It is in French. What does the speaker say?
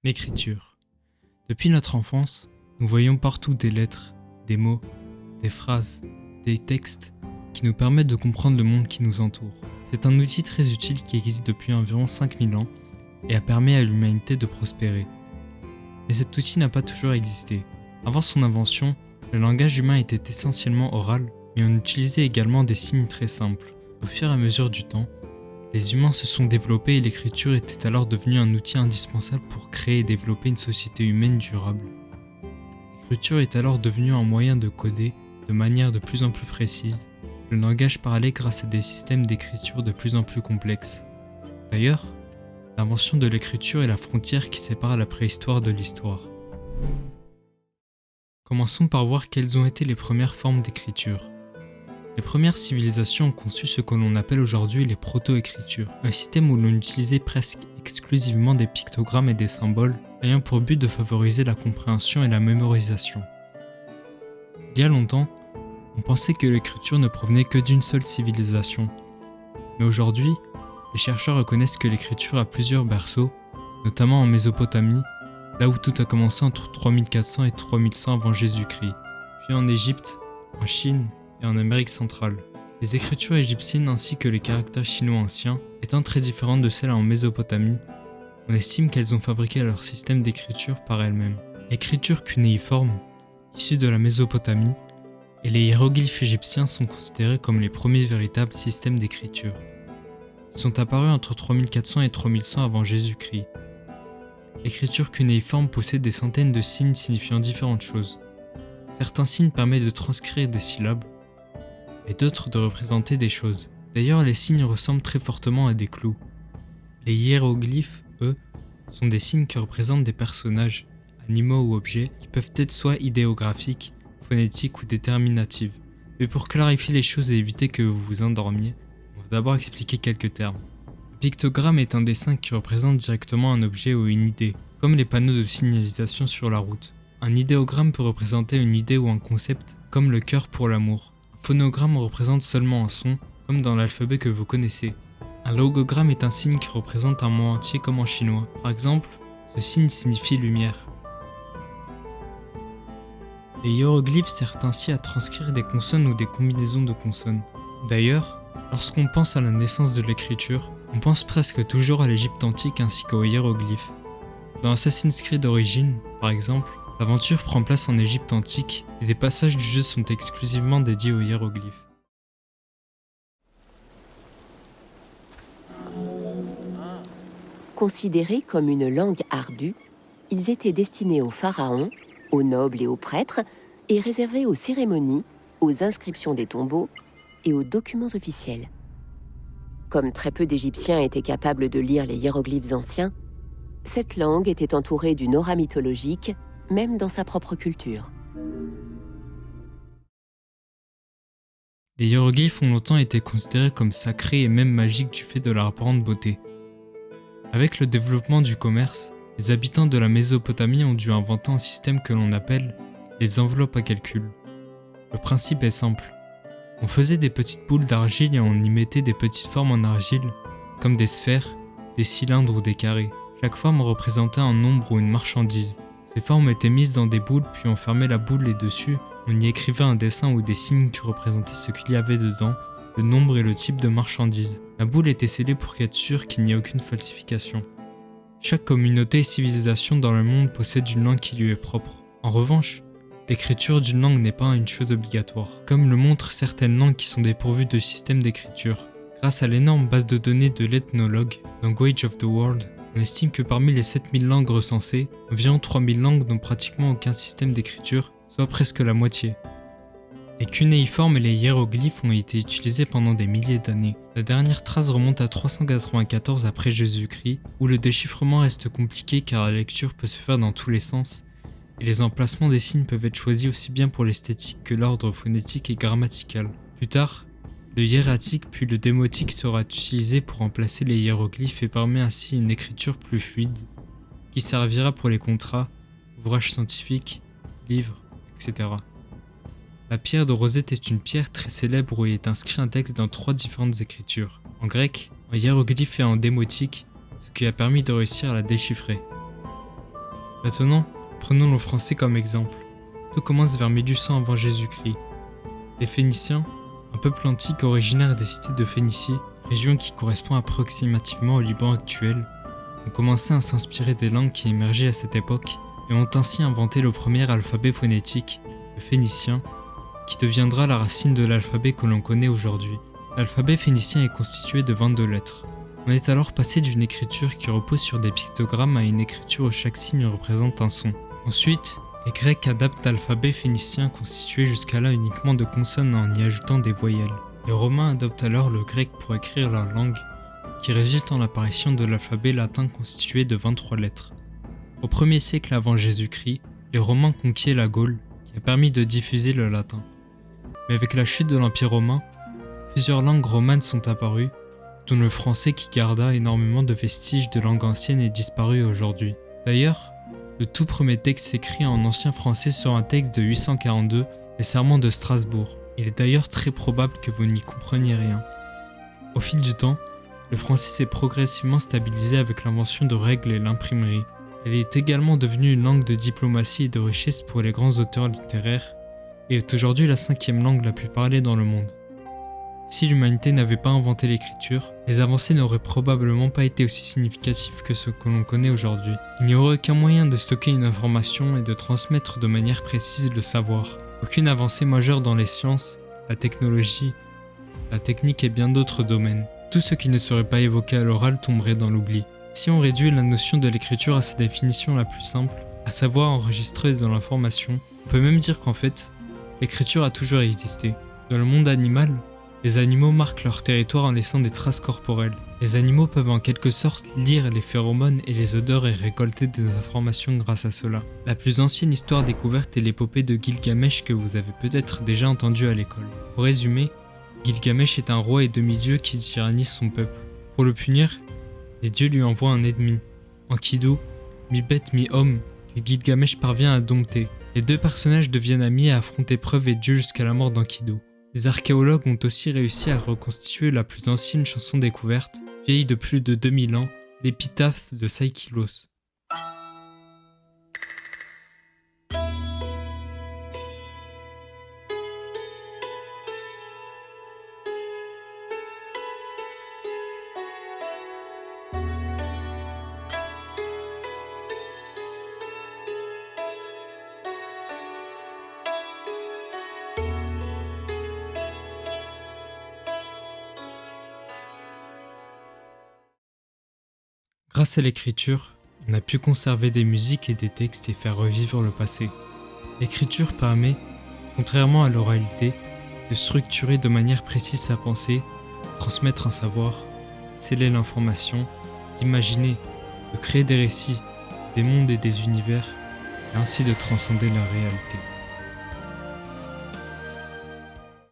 L'écriture. Depuis notre enfance, nous voyons partout des lettres, des mots, des phrases, des textes qui nous permettent de comprendre le monde qui nous entoure. C'est un outil très utile qui existe depuis environ 5000 ans et a permis à l'humanité de prospérer. Mais cet outil n'a pas toujours existé. Avant son invention, le langage humain était essentiellement oral, mais on utilisait également des signes très simples. Au fur et à mesure du temps, les humains se sont développés et l'écriture était alors devenue un outil indispensable pour créer et développer une société humaine durable. L'écriture est alors devenue un moyen de coder de manière de plus en plus précise le langage parlé grâce à des systèmes d'écriture de plus en plus complexes. D'ailleurs, l'invention de l'écriture est la frontière qui sépare la préhistoire de l'histoire. Commençons par voir quelles ont été les premières formes d'écriture. Les premières civilisations ont conçu ce que l'on appelle aujourd'hui les proto-écritures, un système où l'on utilisait presque exclusivement des pictogrammes et des symboles, ayant pour but de favoriser la compréhension et la mémorisation. Il y a longtemps, on pensait que l'écriture ne provenait que d'une seule civilisation. Mais aujourd'hui, les chercheurs reconnaissent que l'écriture a plusieurs berceaux, notamment en Mésopotamie, là où tout a commencé entre 3400 et 3100 avant Jésus-Christ, puis en Égypte, en Chine et en Amérique centrale. Les écritures égyptiennes ainsi que les caractères chinois anciens étant très différentes de celles en Mésopotamie, on estime qu'elles ont fabriqué leur système d'écriture par elles-mêmes. L'écriture cunéiforme, issue de la Mésopotamie, et les hiéroglyphes égyptiens sont considérés comme les premiers véritables systèmes d'écriture. Ils sont apparus entre 3400 et 3100 avant Jésus-Christ. L'écriture cunéiforme possède des centaines de signes signifiant différentes choses. Certains signes permettent de transcrire des syllabes, et d'autres de représenter des choses. D'ailleurs, les signes ressemblent très fortement à des clous. Les hiéroglyphes, eux, sont des signes qui représentent des personnages, animaux ou objets qui peuvent être soit idéographiques, phonétiques ou déterminatives. Mais pour clarifier les choses et éviter que vous vous endormiez, on va d'abord expliquer quelques termes. Un pictogramme est un dessin qui représente directement un objet ou une idée, comme les panneaux de signalisation sur la route. Un idéogramme peut représenter une idée ou un concept, comme le cœur pour l'amour. Un phonogramme représente seulement un son, comme dans l'alphabet que vous connaissez. Un logogramme est un signe qui représente un mot entier comme en chinois. Par exemple, ce signe signifie lumière. Les hiéroglyphes servent ainsi à transcrire des consonnes ou des combinaisons de consonnes. D'ailleurs, lorsqu'on pense à la naissance de l'écriture, on pense presque toujours à l'Égypte antique ainsi qu'aux hiéroglyphes. Dans Assassin's Creed Origins, par exemple, l'aventure prend place en Égypte antique et des passages du jeu sont exclusivement dédiés aux hiéroglyphes. Considérés comme une langue ardue, ils étaient destinés aux pharaons, aux nobles et aux prêtres, et réservés aux cérémonies, aux inscriptions des tombeaux et aux documents officiels. Comme très peu d'Égyptiens étaient capables de lire les hiéroglyphes anciens, cette langue était entourée d'une aura mythologique, même dans sa propre culture. Les hiéroglyphes ont longtemps été considérés comme sacrés et même magiques du fait de leur apparente beauté. Avec le développement du commerce, les habitants de la Mésopotamie ont dû inventer un système que l'on appelle les enveloppes à calcul. Le principe est simple. On faisait des petites boules d'argile et on y mettait des petites formes en argile, comme des sphères, des cylindres ou des carrés. Chaque forme représentait un nombre ou une marchandise. Ces formes étaient mises dans des boules puis on fermait la boule et dessus, on y écrivait un dessin ou des signes qui représentaient ce qu'il y avait dedans, le nombre et le type de marchandise. La boule était scellée pour être sûr qu'il n'y ait aucune falsification. Chaque communauté et civilisation dans le monde possède une langue qui lui est propre. En revanche, l'écriture d'une langue n'est pas une chose obligatoire, comme le montrent certaines langues qui sont dépourvues de système d'écriture. Grâce à l'énorme base de données de l'ethnologue, Language of the World, on estime que parmi les 7000 langues recensées, environ 3000 langues n'ont pratiquement aucun système d'écriture, soit presque la moitié. Les cunéiformes et les hiéroglyphes ont été utilisés pendant des milliers d'années. La dernière trace remonte à 394 après Jésus-Christ, où le déchiffrement reste compliqué car la lecture peut se faire dans tous les sens, et les emplacements des signes peuvent être choisis aussi bien pour l'esthétique que l'ordre phonétique et grammatical. Plus tard, le hiératique puis le démotique sera utilisé pour remplacer les hiéroglyphes et permet ainsi une écriture plus fluide, qui servira pour les contrats, ouvrages scientifiques, livres, etc. La pierre de Rosette est une pierre très célèbre où il est inscrit un texte dans 3 différentes écritures, en grec, en hiéroglyphe et en démotique, ce qui a permis de réussir à la déchiffrer. Maintenant, prenons le français comme exemple. Tout commence vers 1800 avant Jésus-Christ. Les Phéniciens, un peuple antique originaire des cités de Phénicie, région qui correspond approximativement au Liban actuel, ont commencé à s'inspirer des langues qui émergeaient à cette époque et ont ainsi inventé le premier alphabet phonétique, le phénicien, qui deviendra la racine de l'alphabet que l'on connaît aujourd'hui. L'alphabet phénicien est constitué de 22 lettres. On est alors passé d'une écriture qui repose sur des pictogrammes à une écriture où chaque signe représente un son. Ensuite, les Grecs adaptent l'alphabet phénicien constitué jusqu'à-là uniquement de consonnes en y ajoutant des voyelles. Les Romains adoptent alors le grec pour écrire leur langue, qui résulte en l'apparition de l'alphabet latin constitué de 23 lettres. Au 1er siècle avant Jésus-Christ, les Romains conquièrent la Gaule, qui a permis de diffuser le latin. Mais avec la chute de l'Empire romain, plusieurs langues romanes sont apparues, dont le français qui garda énormément de vestiges de langues anciennes est disparu aujourd'hui. D'ailleurs, le tout premier texte écrit en ancien français sur un texte de 842, les Sermons de Strasbourg. Il est d'ailleurs très probable que vous n'y compreniez rien. Au fil du temps, le français s'est progressivement stabilisé avec l'invention de règles et l'imprimerie. Elle est également devenue une langue de diplomatie et de richesse pour les grands auteurs littéraires, et est aujourd'hui la 5e langue la plus parlée dans le monde. Si l'humanité n'avait pas inventé l'écriture, les avancées n'auraient probablement pas été aussi significatives que ce que l'on connaît aujourd'hui. Il n'y aurait aucun moyen de stocker une information et de transmettre de manière précise le savoir. Aucune avancée majeure dans les sciences, la technologie, la technique et bien d'autres domaines. Tout ce qui ne serait pas évoqué à l'oral tomberait dans l'oubli. Si on réduit la notion de l'écriture à sa définition la plus simple, à savoir enregistrer de l'information, on peut même dire qu'en fait, l'écriture a toujours existé. Dans le monde animal, les animaux marquent leur territoire en laissant des traces corporelles. Les animaux peuvent en quelque sorte lire les phéromones et les odeurs et récolter des informations grâce à cela. La plus ancienne histoire découverte est l'épopée de Gilgamesh que vous avez peut-être déjà entendue à l'école. Pour résumer, Gilgamesh est un roi et demi-dieu qui tyrannise son peuple. Pour le punir, les dieux lui envoient un ennemi, Enkidu, mi-bête mi-homme, que Gilgamesh parvient à dompter. Les deux personnages deviennent amis et affrontent épreuve et Dieu jusqu'à la mort d'Enkidu. Les archéologues ont aussi réussi à reconstituer la plus ancienne chanson découverte, vieille de plus de 2000 ans, l'épitaphe de Saïkilos. Grâce à l'écriture, on a pu conserver des musiques et des textes et faire revivre le passé. L'écriture permet, contrairement à l'oralité, de structurer de manière précise sa pensée, transmettre un savoir, sceller l'information, d'imaginer, de créer des récits, des mondes et des univers, et ainsi de transcender la réalité.